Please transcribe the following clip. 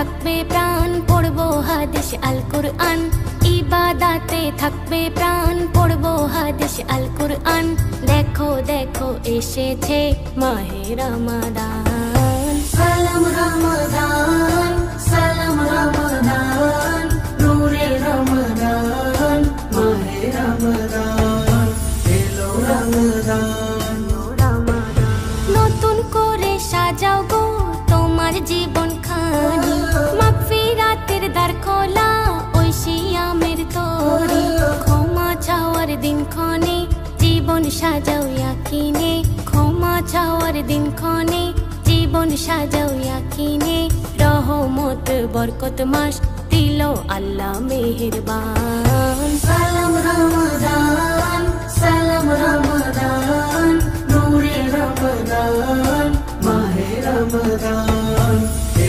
থাকবে প্রাণ পড়বো হাদিস আল কুরআন, ইবাদাতে থাকবে প্রাণ পড়বো হাদিস আল কুরআন। দেখো দেখো এসেছে মাহে রমাদান, সালাম রমাদান, সালাম রমাদান, নূরে রমাদান, মাহে রমাদান, এলো রমাদান। নতুন করে সাজাও গো তোমার জীবন খানি, মাগফিরাতের দ্বার খোলা ওই সিয়ামের তরি। ক্ষমা চাওয়ার দিন ক্ষণে জীবন সাজাও ইয়াকিনে, ক্ষমা চাওয়ার দিন ক্ষণে জীবন সাজাও ইয়াকিনে। রহমত বরকত মাস দিল আল্লাহ মেহেরবান, সালাম রমাদান, সালাম রমাদান, নূরে রমাদান, মাহে রমাদান।